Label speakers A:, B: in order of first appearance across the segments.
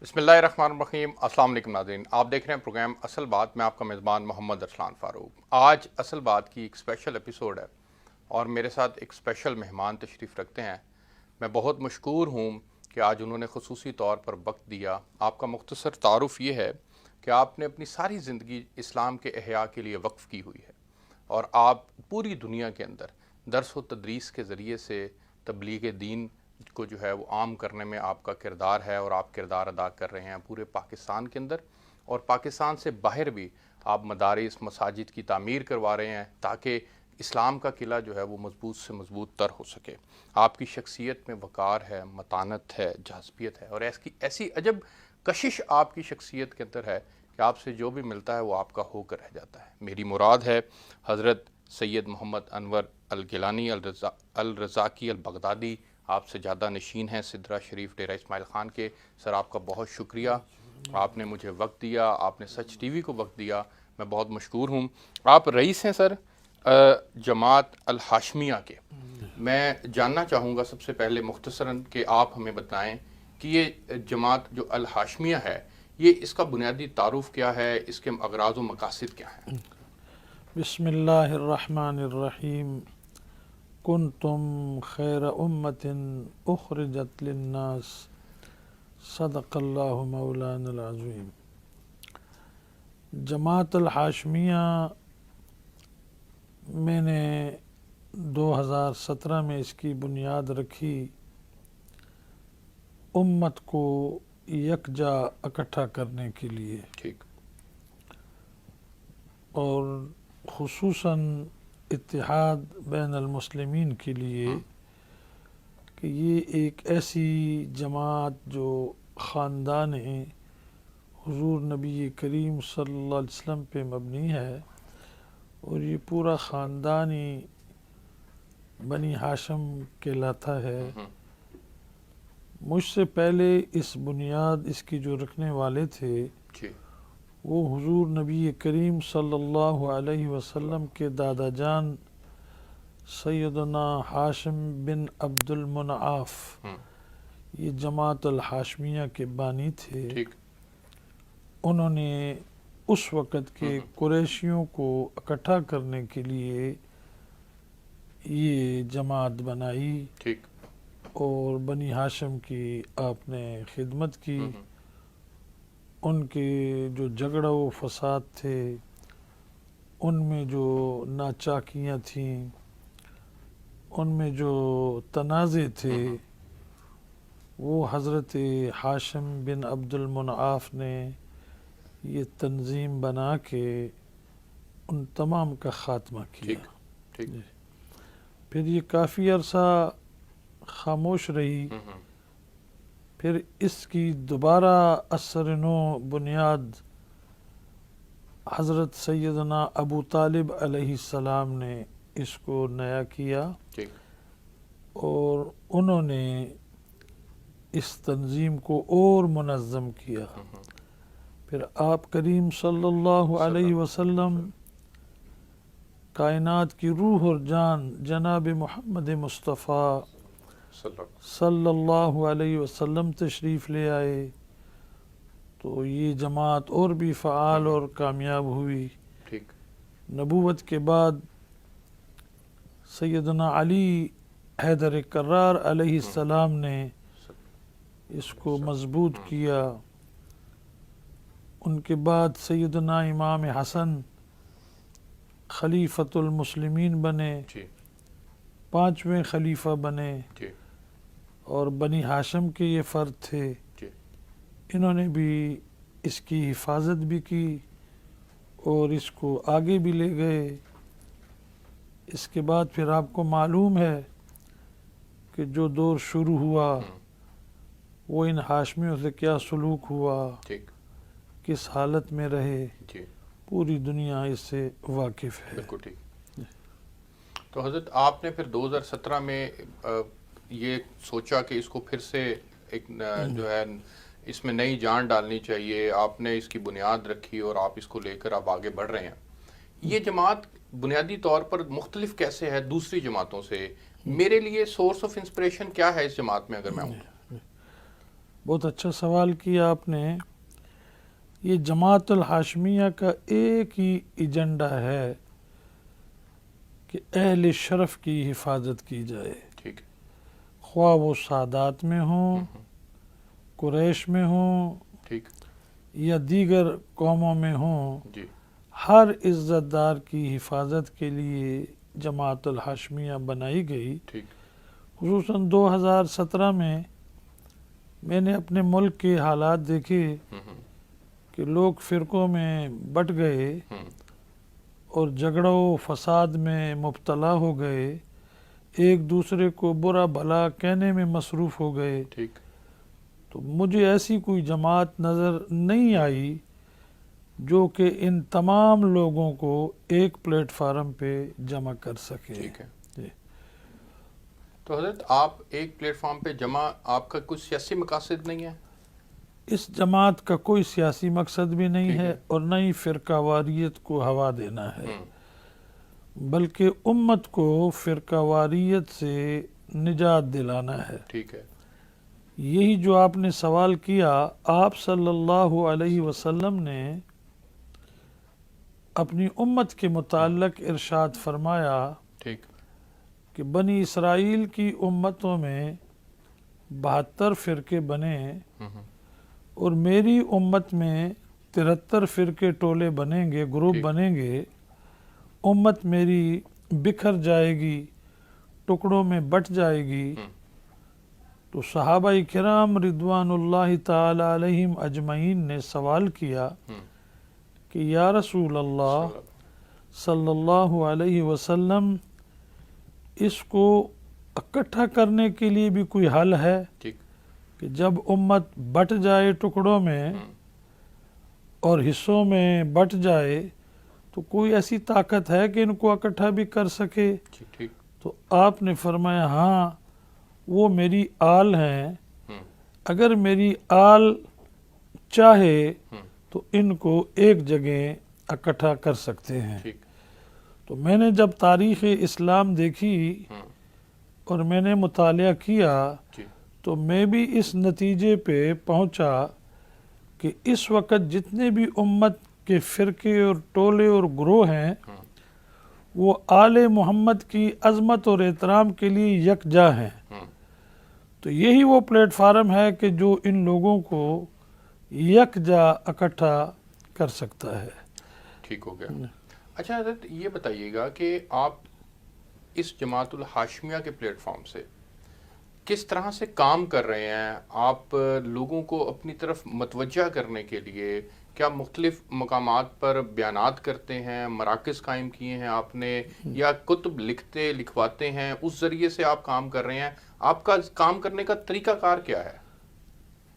A: بسم اللہ الرحمن الرحیم۔ السلام علیکم ناظرین، آپ دیکھ رہے ہیں پروگرام اصل بات۔ میں آپ کا میزبان محمد ارسلان فاروق۔ آج اصل بات کی ایک اسپیشل ایپیسوڈ ہے اور میرے ساتھ ایک اسپیشل مہمان تشریف رکھتے ہیں۔ میں بہت مشکور ہوں کہ آج انہوں نے خصوصی طور پر وقت دیا۔ آپ کا مختصر تعارف یہ ہے کہ آپ نے اپنی ساری زندگی اسلام کے احیاء کے لیے وقف کی ہوئی ہے اور آپ پوری دنیا کے اندر درس و تدریس کے ذریعے سے تبلیغ دین کو جو ہے وہ عام کرنے میں آپ کا کردار ہے اور آپ کردار ادا کر رہے ہیں پورے پاکستان کے اندر، اور پاکستان سے باہر بھی آپ مدارس مساجد کی تعمیر کروا رہے ہیں تاکہ اسلام کا قلعہ جو ہے وہ مضبوط سے مضبوط تر ہو سکے۔ آپ کی شخصیت میں وقار ہے، متانت ہے، جاذبیت ہے، اور ایسی عجب کشش آپ کی شخصیت کے اندر ہے کہ آپ سے جو بھی ملتا ہے وہ آپ کا ہو کر رہ جاتا ہے۔ میری مراد ہے حضرت سید محمد انور الگیلانی الرزاقی البغدادی۔ آپ سے زیادہ نشین ہیں سدرہ شریف ڈیرہ اسماعیل خان کے۔ سر آپ کا بہت شکریہ، آپ نے مجھے وقت دیا، آپ نے سچ ٹی وی کو وقت دیا، میں بہت مشکور ہوں۔ آپ رئیس ہیں سر جماعت الہاشمیہ کے۔ میں جاننا چاہوں گا سب سے پہلے مختصراً کہ آپ ہمیں بتائیں کہ یہ جماعت جو الہاشمیہ ہے یہ اس کا بنیادی تعارف کیا ہے، اس کے اغراض و مقاصد کیا ہیں؟
B: بسم اللہ الرحمن الرحیم۔ کنتم خیر امت اخرجت للناس، صدق اللہ مولانا العظیم۔ جماعت الہاشمیہ میں نے 2017 میں اس کی بنیاد رکھی، امت کو یکجا اکٹھا کرنے کے لیے،
A: ٹھیک،
B: اور خصوصاً اتحاد بین المسلمین کے لیے، کہ یہ ایک ایسی جماعت جو خاندان حضور نبی کریم صلی اللہ علیہ وسلم پہ مبنی ہے، اور یہ پورا خاندان ہی بنی ہاشم کہلاتا ہے۔ مجھ سے پہلے اس بنیاد اس کی جو رکھنے والے تھے
A: جی،
B: وہ حضور نبی کریم صلی اللہ علیہ وسلم کے دادا جان سیدنا ہاشم بن عبد المنعاف، یہ جماعت الہاشمیہ کے بانی تھے۔
A: ٹھیک،
B: انہوں نے اس وقت کے قریشیوں کو اکٹھا کرنے کے لیے یہ جماعت بنائی،
A: ٹھیک،
B: اور بنی ہاشم کی آپ نے خدمت کی۔ ان کے جو جھگڑا و فساد تھے، ان میں جو ناچاکیاں تھیں، ان میں جو تنازع تھے، وہ حضرت ہاشم بن عبد المنعاف نے یہ تنظیم بنا کے ان تمام کا خاتمہ کیا۔
A: ٹھیک، ٹھیک،
B: پھر یہ کافی عرصہ خاموش رہی، پھر اس کی دوبارہ اثر نو بنیاد حضرت سیدنا ابو طالب علیہ السلام نے اس کو نیا کیا،
A: ٹھیک،
B: اور انہوں نے اس تنظیم کو اور منظم کیا۔ پھر آپ کریم صلی اللہ علیہ وسلم، کائنات کی روح اور جان جناب محمد مصطفیٰ صلی اللہ علیہ وسلم تشریف لے آئے، تو یہ جماعت اور بھی فعال اور کامیاب ہوئی۔
A: ٹھیک،
B: نبوت کے بعد سیدنا علی حیدر کرار علیہ السلام نے اس کو مضبوط کیا۔ ان کے بعد سیدنا امام حسن خلیفۃ المسلمین بنے،
A: جی،
B: 5ویں خلیفہ بنے،
A: جی،
B: اور بنی ہاشم کے یہ فرد تھے۔
A: جی،
B: انہوں نے بھی اس کی حفاظت بھی کی اور اس کو آگے بھی لے گئے۔ اس کے بعد پھر آپ کو معلوم ہے کہ جو دور شروع ہوا وہ ان ہاشمیوں سے کیا سلوک ہوا،
A: ٹھیک،
B: کس حالت میں رہے،
A: جی،
B: پوری دنیا اس سے واقف ہے۔
A: بالکل ٹھیک۔ تو حضرت آپ نے پھر 2017 میں یہ سوچا کہ اس کو پھر سے ایک جو ہے اس میں نئی جان ڈالنی چاہیے، آپ نے اس کی بنیاد رکھی اور آپ اس کو لے کر آپ آگے بڑھ رہے ہیں۔ یہ جماعت بنیادی طور پر مختلف کیسے ہے دوسری جماعتوں سے؟ میرے لیے سورس آف انسپریشن کیا ہے اس جماعت میں اگر میں ہوں؟
B: بہت اچھا سوال کیا آپ نے. یہ جماعت الہاشمیہ کا ایک ہی ایجنڈا ہے کہ اہل شرف کی حفاظت کی جائے،
A: ٹھیک ہے.
B: خواہ وہ سادات میں ہوں، قریش میں ہوں
A: ٹھیک.
B: یا دیگر قوموں میں ہوں.
A: جی.
B: ہر عزت دار کی حفاظت کے لیے جماعت الہاشمیہ بنائی گئی.
A: ٹھیک.
B: خصوصاً 2017 میں نے اپنے ملک کے حالات دیکھے کہ لوگ فرقوں میں بٹ گئے اور جھگڑوں و فساد میں مبتلا ہو گئے، ایک دوسرے کو برا بھلا کہنے میں مصروف ہو گئے.
A: ٹھیک.
B: تو مجھے ایسی کوئی جماعت نظر نہیں آئی جو کہ ان تمام لوگوں کو ایک پلیٹ فارم پہ جمع کر سکے.
A: ٹھیک ہے.
B: جی.
A: تو حضرت آپ ایک پلیٹ فارم پہ جمع، آپ کا کچھ سیاسی مقاصد نہیں ہے؟
B: اس جماعت کا کوئی سیاسی مقصد بھی نہیں
A: ٹھیک
B: ہے
A: ہے.
B: اور نہ ہی فرقہ واریت کو ہوا دینا ہے، بلکہ امت کو فرقہ واریت سے نجات دلانا ہے.
A: ٹھیک ہے.
B: یہی جو آپ نے سوال کیا، آپ صلی اللہ علیہ وسلم نے اپنی امت کے متعلق ارشاد فرمایا
A: ٹھیک.
B: کہ بنی اسرائیل کی امتوں میں 72 فرقے بنے اور میری امت میں 73 فرقے ٹولے بنیں گے، گروپ
A: ٹھیک.
B: بنیں گے. امت میری بکھر جائے گی، ٹکڑوں میں بٹ جائے گی. تو صحابہ کرام رضوان اللہ تعالی علیہم اجمعین نے سوال کیا کہ یا رسول اللہ صلی اللہ علیہ وسلم، اس کو اکٹھا کرنے کے لیے بھی کوئی حل ہے
A: ٹھیک.
B: کہ جب امت بٹ جائے ٹکڑوں میں اور حصوں میں بٹ جائے تو کوئی ایسی طاقت ہے کہ ان کو اکٹھا بھی کر سکے؟
A: ٹھیک.
B: تو آپ نے فرمایا ہاں، وہ میری آل ہیں، اگر میری آل چاہے تو ان کو ایک جگہ اکٹھا کر سکتے ہیں.
A: ٹھیک.
B: تو میں نے جب تاریخ اسلام دیکھی اور میں نے مطالعہ کیا
A: جی.
B: تو میں بھی اس نتیجے پہ پہنچا کہ اس وقت جتنے بھی امت کے فرقے اور ٹولے اور گروہ ہیں وہ آل محمد کی عظمت اور احترام کے لیے یکجا ہیں. تو یہی وہ پلیٹ فارم ہے کہ جو ان لوگوں کو یکجا اکٹھا کر سکتا ہے.
A: ٹھیک ہو گیا. اچھا حضرت یہ بتائیے گا کہ آپ اس جماعت الہاشمیہ کے پلیٹ فارم سے کس طرح سے کام کر رہے ہیں؟ آپ لوگوں کو اپنی طرف متوجہ کرنے کے لیے کیا مختلف مقامات پر بیانات کرتے ہیں، مراکز قائم کیے ہیں آپ نے، یا کتب لکھواتے ہیں، اس ذریعے سے آپ کام کر رہے ہیں؟ آپ کا کام کرنے کا طریقہ کار کیا ہے؟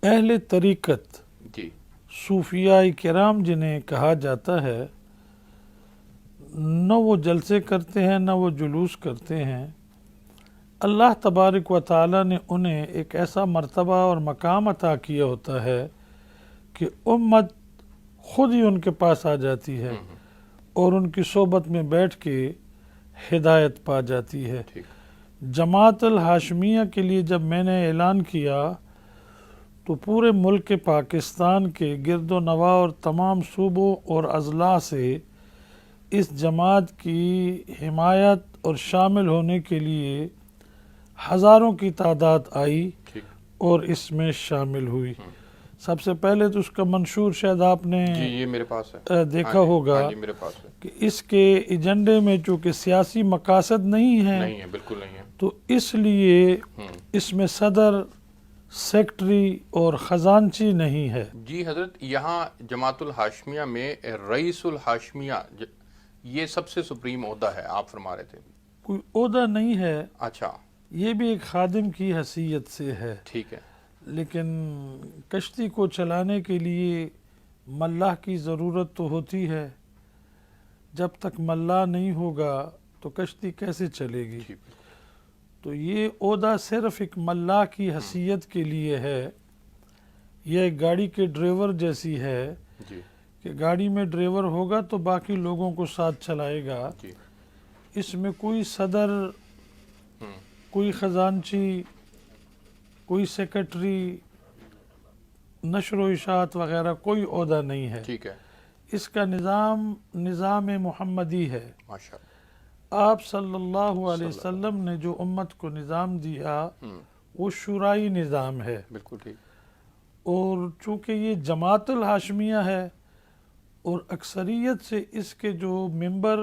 B: اہل طریقت،
A: جی.
B: صوفیاء کرام جنہیں کہا جاتا ہے، نہ وہ جلسے کرتے ہیں نہ وہ جلوس کرتے ہیں. اللہ تبارک و تعالی نے انہیں ایک ایسا مرتبہ اور مقام عطا کیا ہوتا ہے کہ امت خود ہی ان کے پاس آ جاتی ہے اور ان کی صحبت میں بیٹھ کے ہدایت پا جاتی ہے. جماعت الہاشمیہ کے لیے جب میں نے اعلان کیا تو پورے ملک پاکستان کے گرد و نواح اور تمام صوبوں اور اضلاع سے اس جماعت کی حمایت اور شامل ہونے کے لیے ہزاروں کی تعداد آئی اور اس میں شامل ہوئی. سب سے پہلے تو اس کا منشور شاید آپ نے
A: یہ میرے پاس ہے،
B: دیکھا ہوگا
A: میرے پاس ہے
B: کہ اس کے ایجنڈے میں چونکہ سیاسی مقاصد نہیں
A: ہے، بالکل نہیں ہے،
B: تو اس لیے اس میں صدر، سیکٹری اور خزانچی نہیں ہے.
A: جی حضرت، یہاں جماعت الہاشمیہ میں رئیس الہاشمیہ یہ سب سے سپریم عہدہ ہے، آپ فرما رہے تھے.
B: کوئی عہدہ نہیں ہے.
A: اچھا.
B: یہ بھی ایک خادم کی حیثیت سے ہے.
A: ٹھیک ہے.
B: لیکن کشتی کو چلانے کے لیے ملاح کی ضرورت تو ہوتی ہے. جب تک ملاح نہیں ہوگا تو کشتی کیسے چلے گی؟ تو یہ عہدہ صرف ایک ملاح کی حیثیت کے لیے ہے. یہ ایک گاڑی کے ڈرائیور جیسی ہے کہ گاڑی میں ڈرائیور ہوگا تو باقی لوگوں کو ساتھ چلائے گا. اس میں کوئی صدر، کوئی خزانچی، کوئی سیکرٹری، نشر و اشاعت وغیرہ کوئی عہدہ نہیں ہے،
A: ٹھیک ہے،
B: اس کا نظام محمدی ہے۔
A: ماشاء اللہ،
B: آپ صلی اللہ علیہ وسلم نے جو امت کو نظام دیا وہ شورائی نظام ہے،
A: بالکل ٹھیک،
B: اور چونکہ یہ جماعت الہاشمیہ ہے اور اکثریت سے اس کے جو ممبر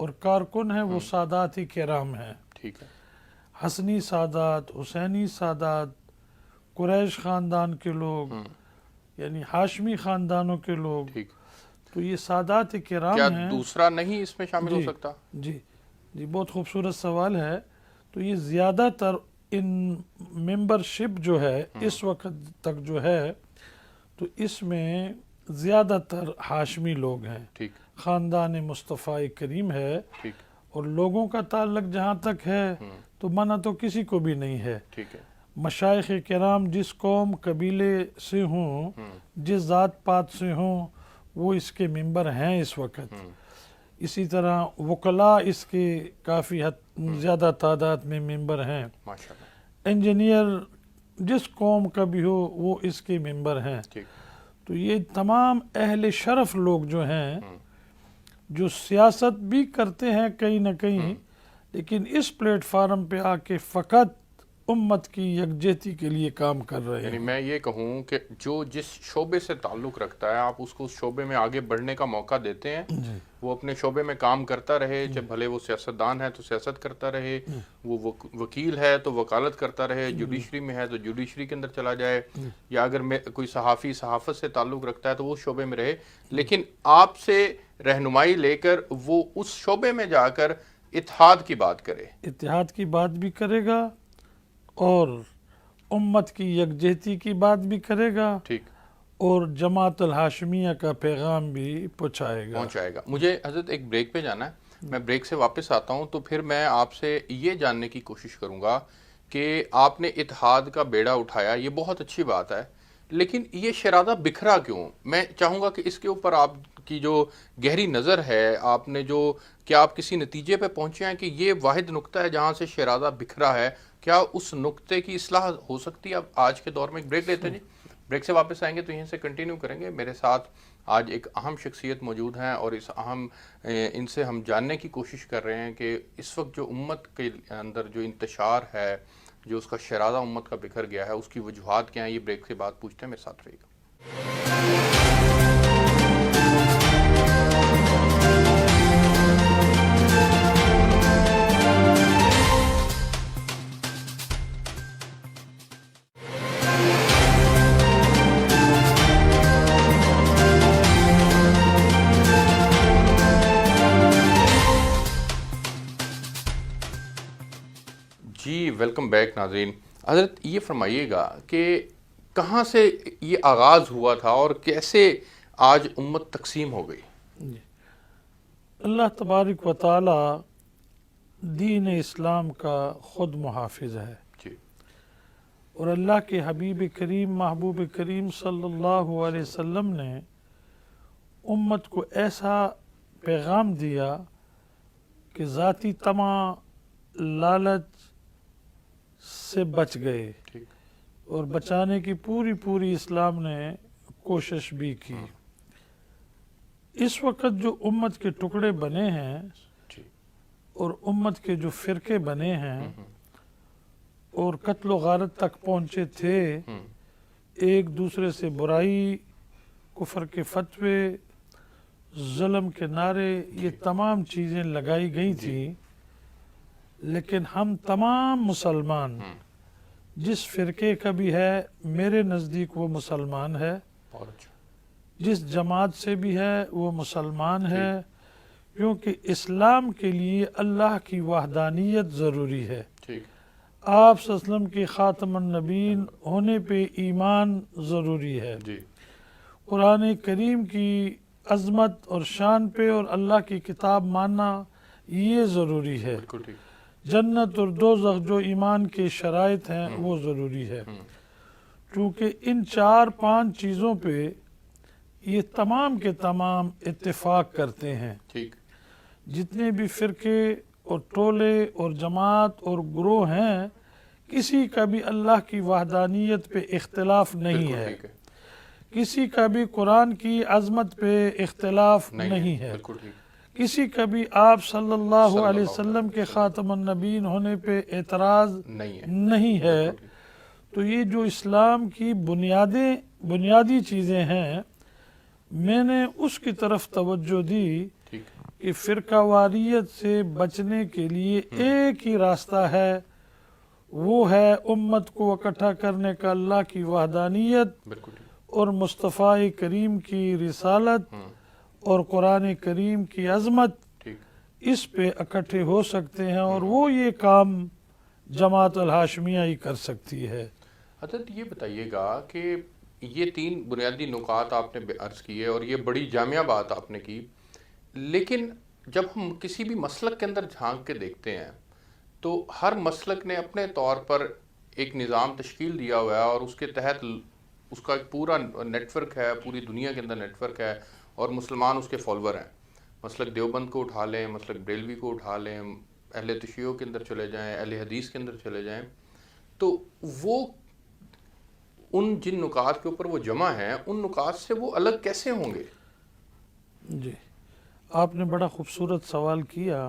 B: اور کارکن ہیں وہ سادات کرام ہیں،
A: ٹھیک ہے،
B: حسنی سادات، حسینی سادات، قریش خاندان کے لوگ، یعنی ہاشمی خاندانوں کے لوگ،
A: ٹھیک،
B: تو یہ سادات کرام
A: کیا
B: ہیں۔
A: دوسرا نہیں اس میں شامل ہو سکتا؟
B: جی بہت خوبصورت سوال ہے۔ تو یہ زیادہ تر ان ممبرشپ جو ہے اس وقت تک جو ہے تو اس میں زیادہ تر ہاشمی لوگ ہیں،
A: ٹھیک،
B: خاندان مصطفیٰ کریم ہے،
A: ٹھیک،
B: اور لوگوں کا تعلق جہاں تک ہے تو منع تو کسی کو بھی نہیں ہے۔
A: ٹھیک ہے،
B: مشائخ کرام جس قوم قبیلے سے ہوں، جس ذات پات سے ہوں، وہ اس کے ممبر ہیں اس وقت۔ اسی طرح وکلاء اس کے کافی زیادہ تعداد میں ممبر ہیں،
A: ماشاء اللہ،
B: انجینئر جس قوم کا بھی ہو وہ اس کے ممبر ہیں۔
A: ٹھیک،
B: تو یہ تمام اہل شرف لوگ جو ہیں جو سیاست بھی کرتے ہیں کہیں نہ کہیں، لیکن اس پلیٹ فارم پہ آ کے فقط امت کی یکجہتی کے لیے کام کر رہے
A: یعنی
B: ہیں۔
A: میں یہ کہوں کہ جو جس شعبے سے تعلق رکھتا ہے آپ اس کو اس شعبے میں آگے بڑھنے کا موقع دیتے ہیں، وہ اپنے شعبے میں کام کرتا رہے، چاہے بھلے وہ سیاستدان ہے تو سیاست کرتا رہے، وہ وکیل ہے تو وکالت کرتا رہے، جوڈیشری میں ہے تو جوڈیشری کے اندر چلا جائے، یا اگر کوئی صحافی صحافت سے تعلق رکھتا ہے تو وہ شعبے میں رہے، لیکن آپ سے رہنمائی لے کر وہ اس شعبے میں جا کر اتحاد کی بات کرے،
B: اتحاد کی بات بھی کرے گا اور امت کی یکجہتی کی بات بھی کرے گا،
A: ٹھیک،
B: اور جماعت الہاشمیہ کا پیغام بھی
A: پہنچائے گا۔ مجھے حضرت ایک بریک پہ جانا ہے، میں بریک سے واپس آتا ہوں تو پھر میں آپ سے یہ جاننے کی کوشش کروں گا کہ آپ نے اتحاد کا بیڑا اٹھایا، یہ بہت اچھی بات ہے، لیکن یہ شرادہ بکھرا کیوں؟ میں چاہوں گا کہ اس کے اوپر آپ کی جو گہری نظر ہے، آپ نے جو کیا آپ کسی نتیجے پہ پہنچے ہیں کہ یہ واحد نقطہ ہے جہاں سے شرادہ بکھرا ہے، کیا اس نقطے کی اصلاح ہو سکتی ہے؟ اب آج کے دور میں ایک بریک لیتے ہیں جی، بریک سے واپس آئیں گے تو یہیں سے کنٹینیو کریں گے۔ میرے ساتھ آج ایک اہم شخصیت موجود ہیں اور ان سے ہم جاننے کی کوشش کر رہے ہیں کہ اس وقت جو امت کے اندر جو انتشار ہے، جو اس کا شرادہ امت کا بکھر گیا ہے، اس کی وجوہات کیا ہیں، یہ بریک کے بعد پوچھتے ہیں، میرے ساتھ رہیے گا۔ جی ویلکم بیک ناظرین۔ حضرت یہ فرمائیے گا کہ کہاں سے یہ آغاز ہوا تھا اور کیسے آج امت تقسیم ہو گئی؟
B: اللہ تبارک و تعالی دین اسلام کا خود محافظ ہے،
A: جی،
B: اور اللہ کے حبیب کریم محبوب کریم صلی اللہ علیہ وسلم نے امت کو ایسا پیغام دیا کہ ذاتی طمع، لالچ سے بچ گئے،
A: ٹھیک،
B: اور بچانے کی پوری اسلام نے کوشش بھی کی۔ اس وقت جو امت کے ٹکڑے بنے ہیں
A: جی،
B: اور امت کے جو فرقے بنے ہیں اور قتل و غارت تک پہنچے تھے، ایک دوسرے سے برائی، کفر کے فتوے، ظلم کے نعرے، یہ تمام چیزیں لگائی گئی تھیں، لیکن ہم تمام مسلمان جس فرقے کا بھی ہے، میرے نزدیک وہ مسلمان ہے،
A: بہت اچھا،
B: جس جماعت سے بھی ہے وہ مسلمان ہے، کیونکہ اسلام کے لیے اللہ کی وحدانیت ضروری ہے۔
A: ٹھیک،
B: آپ صلی اللہ علیہ وسلم کے خاتم النبیین ہونے پہ ایمان ضروری ہے،
A: جی،
B: قرآن کریم کی عظمت اور شان پہ اور اللہ کی کتاب ماننا یہ ضروری ہے،
A: بالکل ٹھیک،
B: جنت اور دوزخ جو ایمان کے شرائط ہیں وہ ضروری ہے، چونکہ ان 4-5 چیزوں پہ یہ تمام کے تمام اتفاق کرتے ہیں۔
A: ٹھیک،
B: جتنے بھی فرقے اور ٹولے اور جماعت اور گروہ ہیں، کسی کا بھی اللہ کی وحدانیت پہ اختلاف نہیں
A: بالکل
B: ہے،
A: ٹھیک ہے،
B: کسی کا بھی قرآن کی عظمت پہ اختلاف نہیں ہے،
A: بالکل ٹھیک،
B: کسی کا بھی آپ صلی اللہ علیہ وسلم کے خاتم النبیین ہونے پہ اعتراض
A: نہیں ہے،
B: نہیں ہے۔
A: بالکل ٹھیک،
B: تو یہ جو اسلام کی بنیادی چیزیں ہیں، میں نے اس کی طرف توجہ دی
A: ٹھیک،
B: کہ فرقہ واریت سے بچنے کے لیے ایک ہی راستہ ہے، وہ ہے امت کو اکٹھا کرنے کا اللہ کی وحدانیت
A: بالکل ٹھیک،
B: اور مصطفیٰ کریم کی رسالت اور قرآن کریم کی عظمت،
A: ٹھیک،
B: اس پہ اکٹھے ہو سکتے ہیں، اور وہ یہ کام جماعت الہاشمیہ ہی کر سکتی ہے۔
A: حضرت یہ بتائیے گا کہ یہ 3 بنیادی نکات آپ نے عرض کیے اور یہ بڑی جامعہ بات آپ نے کی، لیکن جب ہم کسی بھی مسلک کے اندر جھانک کے دیکھتے ہیں تو ہر مسلک نے اپنے طور پر ایک نظام تشکیل دیا ہوا ہے اور اس کے تحت اس کا ایک پورا نیٹ ورک ہے، پوری دنیا کے اندر نیٹ ورک ہے اور مسلمان اس کے فالوور ہیں۔ مسلک دیوبند کو اٹھا لیں، مسلک بریلوی کو اٹھا لیں، اہل تشیع کے اندر چلے جائیں، اہل حدیث کے اندر چلے جائیں، تو وہ ان جن نکات کے اوپر وہ جمع ہیں ان نکات سے وہ الگ کیسے ہوں گے؟
B: جی، آپ نے بڑا خوبصورت سوال کیا۔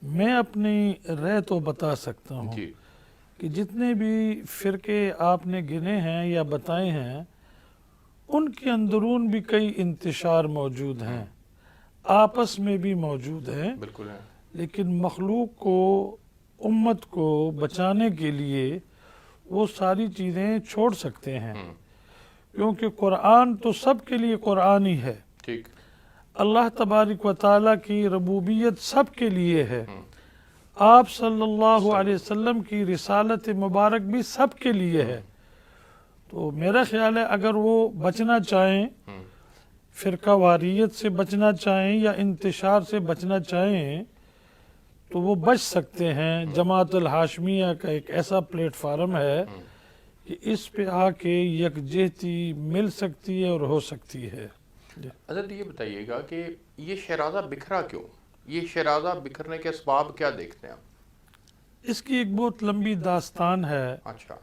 B: میں اپنی رائے تو بتا سکتا ہوں
A: جی،
B: کہ جتنے بھی فرقے آپ نے گنے ہیں یا بتائے ہیں، ان کے اندرون بھی کئی انتشار موجود ہیں، آپس میں بھی موجود ہیں،
A: بالکل ہے،
B: لیکن مخلوق کو، امت کو بچانے کے لیے وہ ساری چیزیں چھوڑ سکتے ہیں، کیونکہ قرآن تو سب کے لیے قرآن ہی ہے،
A: ٹھیک،
B: اللہ تبارک و تعالیٰ کی ربوبیت سب کے لیے ہے، آپ صلی اللہ علیہ وسلم کی رسالت مبارک بھی سب کے لیے ہے۔ تو میرا خیال ہے اگر وہ بچنا چاہیں، فرقہ واریت سے بچنا چاہیں یا انتشار سے بچنا چاہیں، تو وہ بچ سکتے ہیں۔ جماعت الہاشمیہ کا ایک ایسا پلیٹ فارم ہے کہ اس پہ آ کے یکجہتی مل سکتی ہے اور ہو سکتی ہے۔
A: حضرت یہ بتائیے گا کہ یہ شیرازہ بکھرا کیوں؟ یہ شیرازہ بکھرنے کے اسباب کیا دیکھتے ہیں آپ؟
B: اس کی ایک بہت لمبی داستان ہے۔
A: اچھا،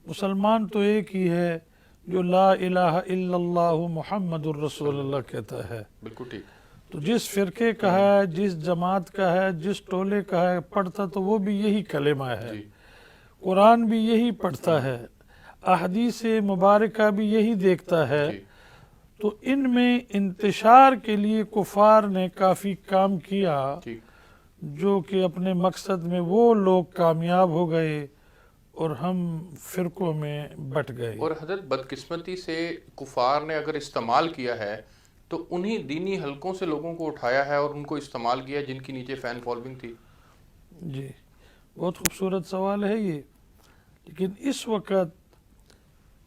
B: مسلمان تو ایک ہی ہے جو لا الہ الا اللہ محمد الرسول اللہ کہتا ہے۔
A: بالکل ٹھیک،
B: تو جس فرقے کا ہے، جس جماعت کا ہے، جس ٹولے کا ہے، پڑھتا تو وہ بھی یہی کلمہ ہے،
A: جی،
B: قرآن بھی یہی پڑھتا ہے، احادیث مبارکہ بھی یہی دیکھتا ہے۔
A: جی،
B: تو ان میں انتشار کے لیے کفار نے کافی کام کیا،
A: ٹھیک،
B: جو کہ اپنے مقصد میں وہ لوگ کامیاب ہو گئے اور ہم فرقوں میں بٹ گئے۔
A: اور حضرت بدقسمتی سے کفار نے اگر استعمال کیا ہے تو انہی دینی حلقوں سے لوگوں کو اٹھایا ہے اور ان کو استعمال کیا جن کی نیچے فین فالوئنگ تھی۔
B: جی، بہت خوبصورت سوال ہے یہ، لیکن اس وقت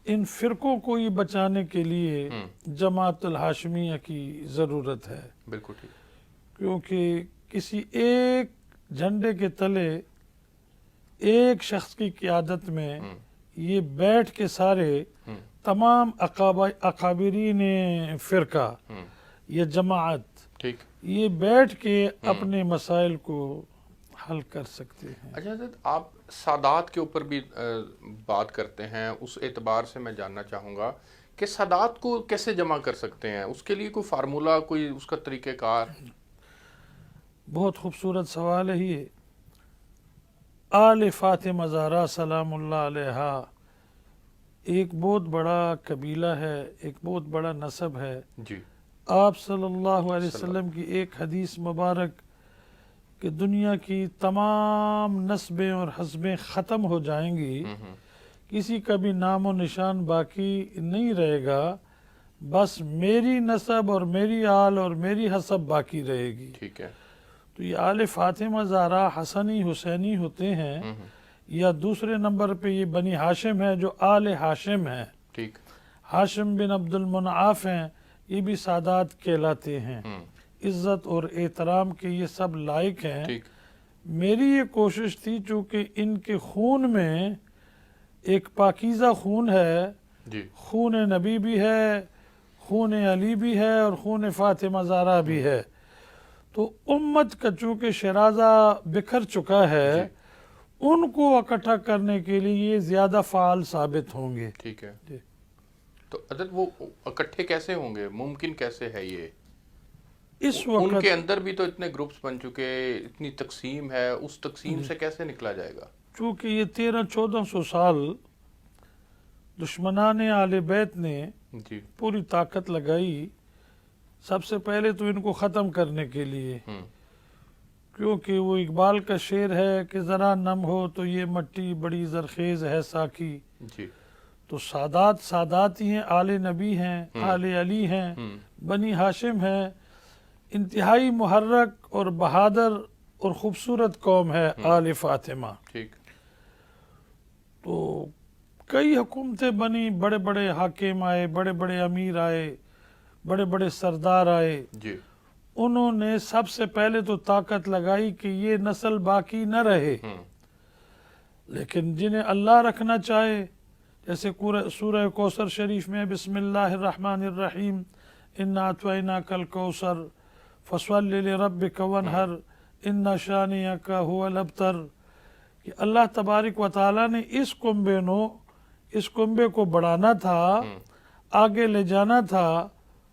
B: ان فرقوں کو یہ بچانے کے لیے جماعت الہاشمیہ کی ضرورت ہے،
A: بالکل ٹھیک،
B: کیونکہ کسی ایک جھنڈے کے تلے ایک شخص کی قیادت میں یہ بیٹھ کے سارے تمام اکابرین فرقہ یا جماعت
A: ٹھیک۔
B: یہ بیٹھ کے اپنے مسائل کو حل کر سکتے ہیں۔
A: اچھا حضرت، آپ سادات کے اوپر بھی بات کرتے ہیں، اس اعتبار سے میں جاننا چاہوں گا کہ سادات کو کیسے جمع کر سکتے ہیں؟ اس کے لیے کوئی فارمولہ، کوئی اس کا طریقہ کار؟
B: بہت خوبصورت سوال ہے یہ۔ آل فاطمہ زہرا سلام اللہ علیہا ایک بہت بڑا قبیلہ ہے، ایک بہت بڑا نسب ہے۔
A: جی،
B: آپ صلی اللہ علیہ وسلم کی ایک حدیث مبارک کہ دنیا کی تمام نسبیں اور حسبیں ختم ہو جائیں گی، کسی کا بھی نام و نشان باقی نہیں رہے گا، بس میری نسب اور میری آل اور میری حسب باقی رہے گی۔
A: ٹھیک ہے،
B: تو یہ آل فاطمہ زہرا حسنی حسینی ہوتے ہیں، یا دوسرے نمبر پہ یہ بنی ہاشم ہے جو آل ہاشم ہیں،
A: ٹھیک،
B: ہاشم بن عبد المنعاف ہیں، یہ بھی سادات کہلاتے ہیں، عزت اور احترام کے یہ سب لائق ہیں۔
A: ٹھیک،
B: میری یہ کوشش تھی چونکہ ان کے خون میں ایک پاکیزہ خون ہے،
A: جی،
B: خون نبی بھی ہے، خون علی بھی ہے اور خون فاطمہ زہرا بھی ہے، تو امت کا چونکہ شیرازہ بکھر چکا ہے، ان کو اکٹھا کرنے کے لیے یہ زیادہ فعال ثابت ہوں گے۔
A: ٹھیک ہے۔
B: جی۔
A: تو عدد وہ اکٹھے کیسے ہوں گے؟ ممکن کیسے ہے یہ؟
B: اس
A: ان
B: وقت
A: کے اندر بھی تو اتنے گروپس بن چکے، اتنی تقسیم ہے، اس تقسیم سے کیسے نکلا جائے گا؟
B: چونکہ یہ 1300-1400 سال دشمنان آل بیت نے
A: جی
B: پوری طاقت لگائی، سب سے پہلے تو ان کو ختم کرنے کے لیے، کیونکہ وہ اقبال کا شعر ہے کہ ذرا نم ہو تو یہ مٹی بڑی زرخیز ہے ساکی.
A: جی
B: تو سادات ہی ہیں، آل نبی ہیں، آل علی ہیں، بنی ہاشم ہیں، انتہائی محرک اور بہادر اور خوبصورت قوم ہے آل فاطمہ.
A: ٹھیک.
B: تو کئی حکومتیں بنی، بڑے بڑے حاکم آئے، بڑے بڑے امیر آئے، بڑے بڑے سردار آئے.
A: جی
B: انہوں نے سب سے پہلے تو طاقت لگائی کہ یہ نسل باقی نہ رہے، لیکن جنہیں اللہ رکھنا چاہے، جیسے سورہ کوثر شریف میں بسم اللہ الرحمن الرحیم انا اعطیناک الکوثر فصل لربک وانحر ان شانئک ھو الابتر، کہ اللہ تبارک و تعالیٰ نے اس کنبے کو بڑھانا تھا، آگے لے جانا تھا،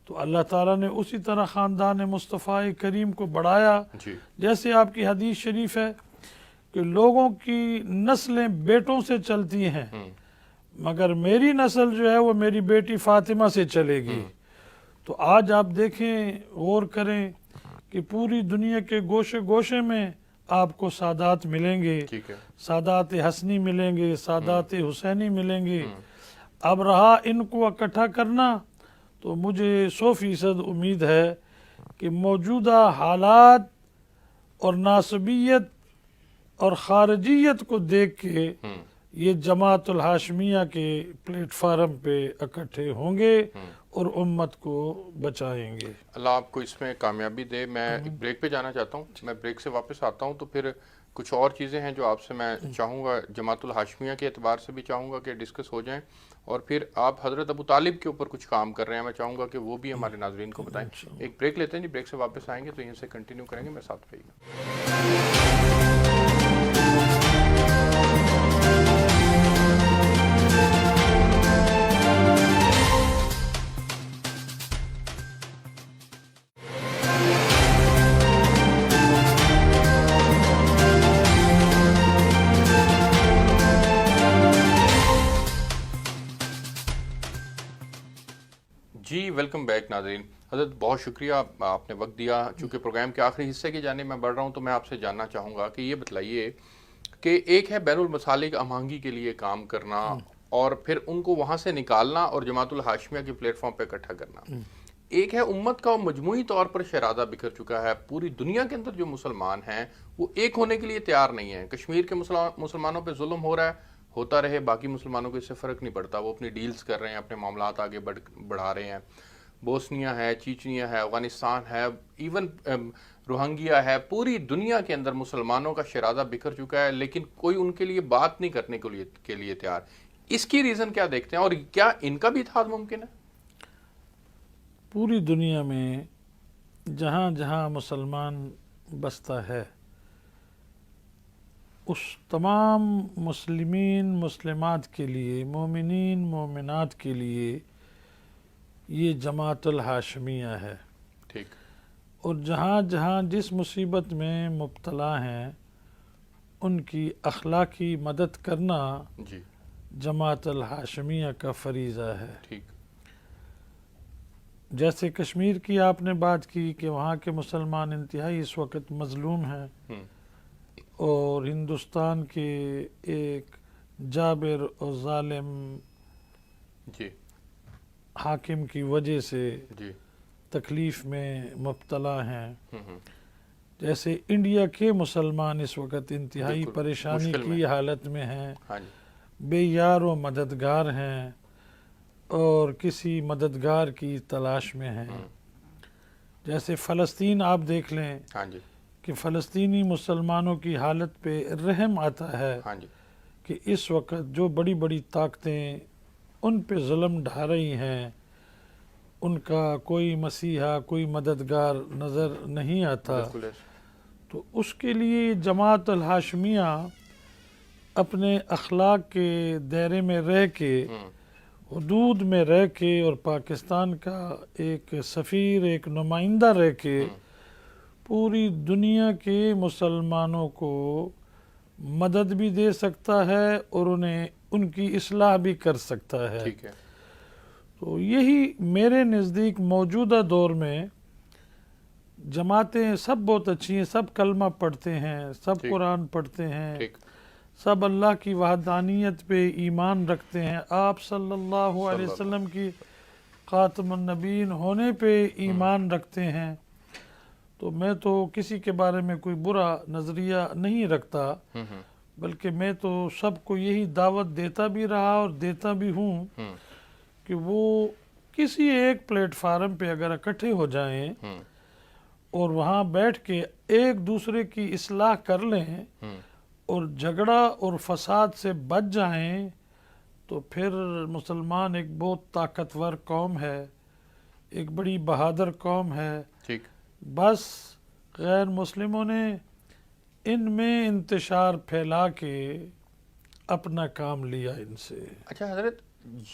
B: تو اللہ تعالیٰ نے اسی طرح خاندان مصطفیٰ کریم کو بڑھایا.
A: جی
B: جیسے آپ کی حدیث شریف ہے کہ لوگوں کی نسلیں بیٹوں سے چلتی ہیں، مگر میری نسل جو ہے وہ میری بیٹی فاطمہ سے چلے گی. تو آج آپ دیکھیں، غور کریں کہ پوری دنیا کے گوشے گوشے میں آپ کو سادات ملیں گے،
A: ٹھیک ہے.
B: سادات حسنی ملیں گے، سادات حسینی ملیں گے. اب رہا ان کو اکٹھا کرنا، تو مجھے 100% امید ہے کہ موجودہ حالات اور ناصبیت اور خارجیت کو دیکھ کے یہ جماعت الہاشمیہ کے پلیٹ فارم پہ اکٹھے ہوں گے اور امت کو بچائیں گے.
A: اللہ آپ کو اس میں کامیابی دے. میں ایک بریک پہ جانا چاہتا ہوں، میں بریک سے واپس آتا ہوں تو پھر کچھ اور چیزیں ہیں جو آپ سے میں چاہوں گا، جماعت الہاشمیہ کے اعتبار سے بھی چاہوں گا کہ ڈسکس ہو جائیں، اور پھر آپ حضرت ابو طالب کے اوپر کچھ کام کر رہے ہیں، میں چاہوں گا کہ وہ بھی ہمارے ناظرین کو بتائیں. ایک بریک لیتے ہیں جی، بریک سے واپس آئیں گے تو یہیں سے کنٹینیو کریں گے. میں ساتھ رہیے گا. جی ویلکم بیک ناظرین. حضرت بہت شکریہ، آپ نے وقت دیا. چونکہ پروگرام کے آخری حصے کی جانب میں بڑھ رہا ہوں تو میں آپ سے جاننا چاہوں گا کہ یہ بتلائیے کہ ایک ہے بین المسالک ہم آہنگی کے لیے کام کرنا اور پھر ان کو وہاں سے نکالنا اور جماعت الہاشمیہ کے پلیٹ فارم پہ اکٹھا کرنا. ایک ہے امت کا مجموعی طور پر شرادہ بکھر چکا ہے. پوری دنیا کے اندر جو مسلمان ہیں وہ ایک ہونے کے لیے تیار نہیں ہیں. کشمیر کے مسلمانوں پہ ظلم ہو رہا ہے، ہوتا رہے، باقی مسلمانوں کو اس سے فرق نہیں پڑتا. وہ اپنی ڈیلز کر رہے ہیں، اپنے معاملات آگے بڑھا رہے ہیں. بوسنیا ہے، چیچنیا ہے، افغانستان ہے، ایون روہنگیا ہے. پوری دنیا کے اندر مسلمانوں کا شرادہ بکھر چکا ہے، لیکن کوئی ان کے لیے بات نہیں کرنے کے لیے تیار. اس کی ریزن کیا دیکھتے ہیں اور کیا ان کا بھی اتحاد ممکن ہے؟
B: پوری دنیا میں جہاں جہاں مسلمان بستا ہے، اس تمام مسلمین مسلمات کے لیے، مومنین مومنات کے لیے یہ جماعت الہاشمیہ ہے.
A: ٹھیک.
B: اور جہاں جہاں جس مصیبت میں مبتلا ہیں ان کی اخلاقی مدد کرنا
A: جی
B: جماعت الہاشمیہ کا فریضہ ہے.
A: ٹھیک.
B: جیسے کشمیر کی آپ نے بات کی کہ وہاں کے مسلمان انتہائی اس وقت مظلوم ہیں، اور ہندوستان کے ایک جابر اور ظالم
A: جی
B: حاکم کی وجہ سے
A: جی
B: تکلیف میں مبتلا ہیں. جیسے انڈیا کے مسلمان اس وقت انتہائی
A: بالکل
B: پریشانی
A: مشکل
B: کی حالت میں ہیں،
A: ہاں جی.
B: بے یار و مددگار ہیں اور کسی مددگار کی تلاش میں ہیں. جیسے فلسطین آپ دیکھ لیں
A: ہاں جی.
B: کہ فلسطینی مسلمانوں کی حالت پہ رحم آتا ہے
A: ہاں جی.
B: کہ اس وقت جو بڑی بڑی طاقتیں ان پہ ظلم ڈھا رہی ہیں، ان کا کوئی مسیحا، کوئی مددگار نظر نہیں آتا.
A: بالکل ایسا.
B: تو اس کے لیے جماعت الہاشمیہ اپنے اخلاق کے دائرے میں رہ کے حدود میں رہ کے اور پاکستان کا ایک سفیر، ایک نمائندہ رہ کے پوری دنیا کے مسلمانوں کو مدد بھی دے سکتا ہے اور انہیں ان کی اصلاح بھی کر سکتا ہے۔
A: ٹھیک ہے،
B: تو یہی میرے نزدیک موجودہ دور میں جماعتیں سب بہت اچھی ہیں، سب کلمہ پڑھتے ہیں، سب
A: ٹھیک،
B: قرآن پڑھتے ہیں،
A: ٹھیک،
B: سب اللہ کی وحدانیت پہ ایمان رکھتے ہیں، آپ صلی اللہ علیہ وسلم کی خاتم النبیین ہونے پہ ایمان رکھتے ہیں۔ تو میں تو کسی کے بارے میں کوئی برا نظریہ نہیں رکھتا، بلکہ میں تو سب کو یہی دعوت دیتا بھی رہا اور دیتا بھی ہوں کہ وہ کسی ایک پلیٹ فارم پہ اگر اکٹھے ہو جائیں اور وہاں بیٹھ کے ایک دوسرے کی اصلاح کر لیں اور جھگڑا اور فساد سے بچ جائیں تو پھر مسلمان ایک بہت طاقتور قوم ہے، ایک بڑی بہادر قوم ہے۔
A: ٹھیک،
B: بس غیر مسلموں نے ان میں انتشار پھیلا کے اپنا کام لیا ان سے۔
A: اچھا حضرت،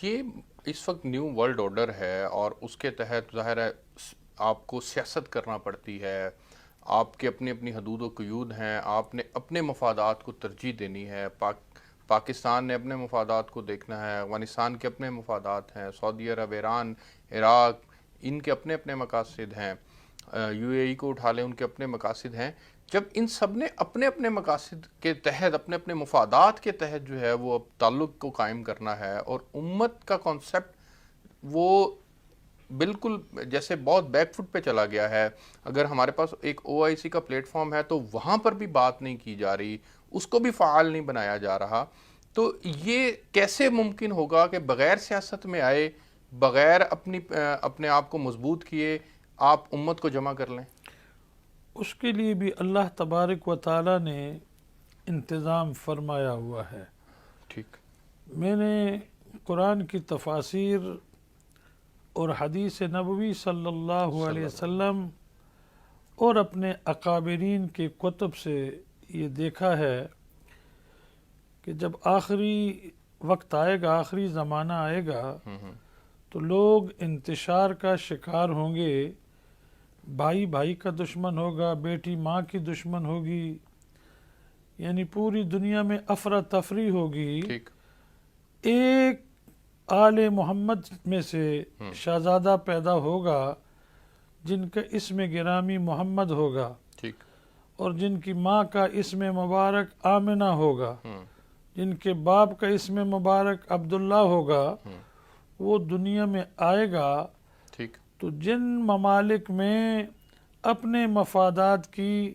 A: یہ اس وقت نیو ورلڈ آرڈر ہے اور اس کے تحت ظاہر ہے آپ کو سیاست کرنا پڑتی ہے، آپ کے اپنی اپنی حدود و قیود ہیں، آپ نے اپنے مفادات کو ترجیح دینی ہے، پاکستان نے اپنے مفادات کو دیکھنا ہے، افغانستان کے اپنے مفادات ہیں، سعودی عرب، ایران، عراق، ان کے اپنے اپنے مقاصد ہیں، یو اے ای کو اٹھا لیں، ان کے اپنے مقاصد ہیں۔ جب ان سب نے اپنے اپنے مقاصد کے تحت، اپنے اپنے مفادات کے تحت جو ہے وہ اب تعلق کو قائم کرنا ہے، اور امت کا کانسیپٹ وہ بالکل جیسے بہت بیک فٹ پہ چلا گیا ہے۔ اگر ہمارے پاس ایک او آئی سی کا پلیٹ فارم ہے تو وہاں پر بھی بات نہیں کی جا رہی، اس کو بھی فعال نہیں بنایا جا رہا، تو یہ کیسے ممکن ہوگا کہ بغیر سیاست میں آئے، بغیر اپنے آپ کو مضبوط کیے آپ امت کو جمع کر لیں؟
B: اس کے لیے بھی اللہ تبارک و تعالی نے انتظام فرمایا ہوا ہے۔
A: ٹھیک،
B: میں نے قرآن کی تفاسیر اور حدیث نبوی صلی اللہ علیہ وسلم اور اپنے اکابرین کے کتب سے یہ دیکھا ہے کہ جب آخری وقت آئے گا، آخری زمانہ آئے گا تو لوگ انتشار کا شکار ہوں گے، بھائی بھائی کا دشمن ہوگا، بیٹی ماں کی دشمن ہوگی، یعنی پوری دنیا میں افراتفری ہوگی۔
A: ٹھیک،
B: ایک آل محمد میں سے شہزادہ پیدا ہوگا جن کا اسم گرامی محمد ہوگا،
A: ٹھیک،
B: اور جن کی ماں کا اسم مبارک آمنہ ہوگا، جن کے باپ کا اسم مبارک عبداللہ ہوگا، وہ دنیا میں آئے گا۔
A: ٹھیک،
B: تو جن ممالک میں اپنے مفادات کی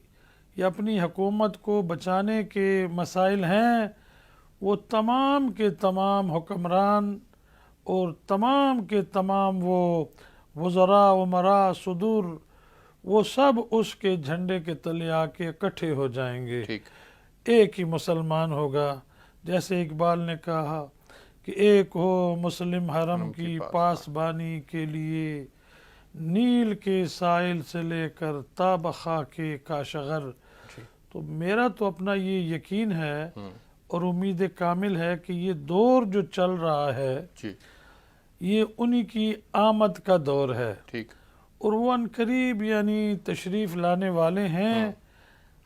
B: یا اپنی حکومت کو بچانے کے مسائل ہیں، وہ تمام کے تمام حکمران اور تمام کے تمام وہ وزراء امراء صدور، وہ سب اس کے جھنڈے کے تلے آ کے اکٹھے ہو جائیں گے۔
A: ٹھیک،
B: ایک ہی مسلمان ہوگا، جیسے اقبال نے کہا کہ ایک ہو مسلم حرم کی پاسبانی کے لیے، نیل کے سائل سے لے کر تا بخاک کاشغر۔ تو میرا تو اپنا یہ یقین ہے اور امید کامل ہے کہ یہ دور جو چل رہا ہے
A: جی،
B: یہ انہی کی آمد کا دور ہے،
A: ٹھیک،
B: اور وہ عنقریب یعنی تشریف لانے والے ہیں۔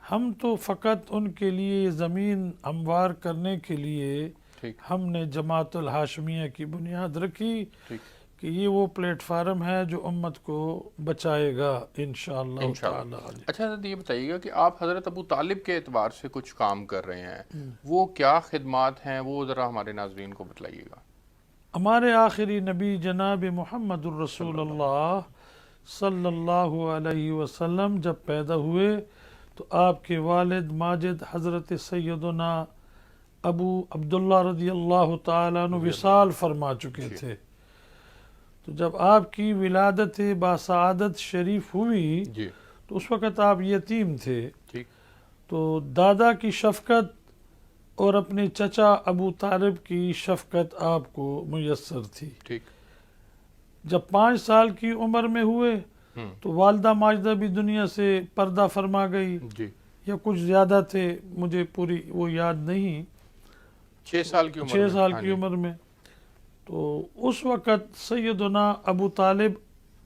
B: ہم تو فقط ان کے لیے زمین ہموار کرنے کے لیے
A: ٹھیک،
B: ہم نے جماعت الہاشمیہ کی بنیاد رکھی
A: ٹھیک،
B: کہ یہ وہ پلیٹ فارم ہے جو امت کو بچائے گا انشاءاللہ تعالی۔
A: اچھا حضرت، یہ بتائیے گا کہ آپ حضرت ابو طالب کے اعتبار سے کچھ کام کر رہے ہیں، وہ کیا خدمات ہیں، وہ ذرا ہمارے ناظرین کو بتلائیے گا۔
B: ہمارے آخری نبی جناب محمد الرسول اللہ صلی اللہ علیہ وسلم جب پیدا ہوئے تو آپ کے والد ماجد حضرت سیدنا ابو عبداللہ رضی اللہ تعالیٰ عنہ وصال فرما چکے تھے۔ تو جب آپ کی ولادت باسعادت شریف ہوئی
A: جی،
B: تو اس وقت آپ یتیم تھے،
A: ٹھیک،
B: تو دادا کی شفقت اور اپنے چچا ابو طالب کی شفقت آپ کو میسر تھی۔
A: ٹھیک،
B: جب 5 سال کی عمر میں ہوئے تو والدہ ماجدہ بھی دنیا سے پردہ فرما گئی،
A: جی،
B: یا کچھ زیادہ تھے، مجھے پوری وہ یاد نہیں،
A: 6 سال کی عمر
B: 6
A: میں،
B: سال
A: ہاں
B: کی
A: جی،
B: عمر میں۔ تو اس وقت سیدنا ابو طالب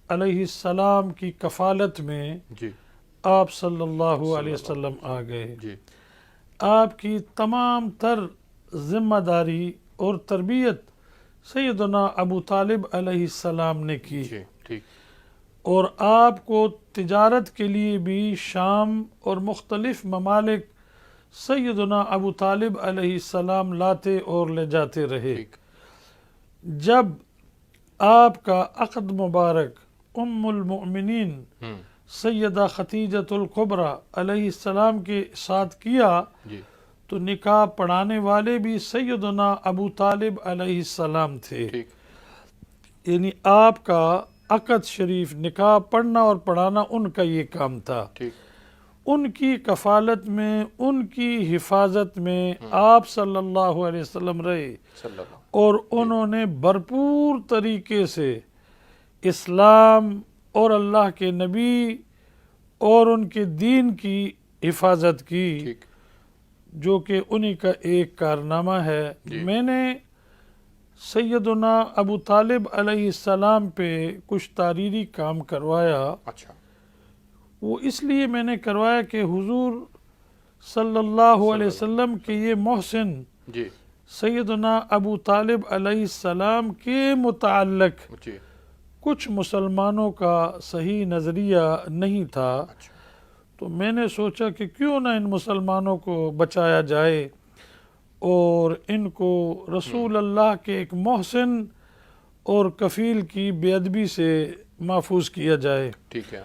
B: علیہ السلام کی کفالت میں
A: جی
B: آپ صلی اللہ علیہ وسلم آ گئے.
A: جی
B: آپ کی تمام تر ذمہ داری اور تربیت سیدنا ابو طالب علیہ السلام نے کی.
A: جی ٹھیک.
B: اور آپ کو تجارت کے لیے بھی شام اور مختلف ممالک سیدنا ابو طالب علیہ السلام لاتے اور لے جاتے رہے.
A: ٹھیک.
B: جب آپ کا عقد مبارک ام المؤمنین سیدہ خدیجۃ الکبریٰ علیہ السلام کے ساتھ کیا
A: جی
B: تو نکاح پڑھانے والے بھی سیدنا ابو طالب علیہ السلام تھے.
A: ٹھیک.
B: یعنی آپ کا عقد شریف نکاح پڑھنا اور پڑھانا ان کا یہ کام تھا.
A: ٹھیک.
B: ان کی کفالت میں ان کی حفاظت میں آپ صلی اللہ علیہ وسلم رہے
A: صلی اللہ.
B: اور انہوں نے بھرپور طریقے سے اسلام اور اللہ کے نبی اور ان کے دین کی حفاظت کی،
A: ٹھیک.
B: جو کہ انہی کا ایک کارنامہ ہے.
A: جی.
B: میں نے سیدنا ابو طالب علیہ السلام پہ کچھ تحریری کام کروایا.
A: اچھا.
B: وہ اس لیے میں نے کروایا کہ حضور صلی اللہ علیہ وسلم کے یہ محسن
A: جی
B: سیدنا ابو طالب علیہ السلام کے متعلق
A: جی.
B: کچھ مسلمانوں کا صحیح نظریہ نہیں تھا.
A: اچھا.
B: تو میں نے سوچا کہ کیوں نہ ان مسلمانوں کو بچایا جائے اور ان کو رسول اللہ کے ایک محسن اور کفیل کی بے ادبی سے محفوظ کیا جائے.
A: ٹھیک ہے.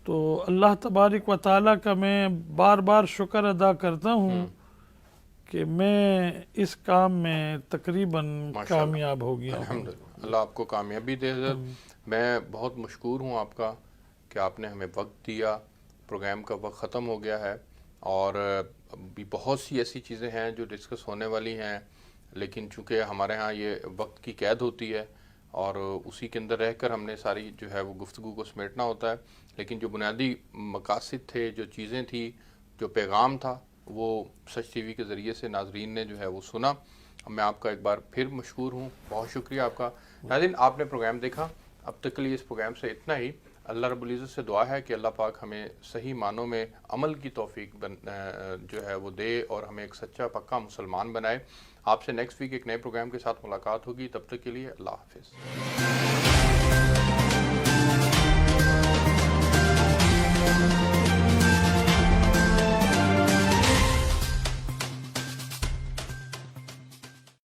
B: تو اللہ تبارک و تعالیٰ کا میں بار بار شکر ادا کرتا ہوں کہ میں اس کام میں تقریباً کامیاب ہو گیا ہوں.
A: الحمدللہ. اللہ آپ کو کامیابی دے. میں بہت مشکور ہوں آپ کا کہ آپ نے ہمیں وقت دیا. پروگرام کا وقت ختم ہو گیا ہے اور بھی بہت سی ایسی چیزیں ہیں جو ڈسکس ہونے والی ہیں، لیکن چونکہ ہمارے ہاں یہ وقت کی قید ہوتی ہے اور اسی کے اندر رہ کر ہم نے ساری جو ہے وہ گفتگو کو سمیٹنا ہوتا ہے. لیکن جو بنیادی مقاصد تھے، جو چیزیں تھیں، جو پیغام تھا، وہ سچ ٹی وی کے ذریعے سے ناظرین نے جو ہے وہ سنا. میں آپ کا ایک بار پھر مشکور ہوں. بہت شکریہ آپ کا. ناظرین، آپ نے پروگرام دیکھا. اب تک کے لیے اس پروگرام سے اتنا ہی. اللہ رب العزت سے دعا ہے کہ اللہ پاک ہمیں صحیح معنوں میں عمل کی توفیق جو ہے وہ دے اور ہمیں ایک سچا پکا مسلمان بنائے. آپ سے نیکسٹ ویک ایک نئے پروگرام کے ساتھ ملاقات ہوگی. تب تک کے لیے اللہ حافظ.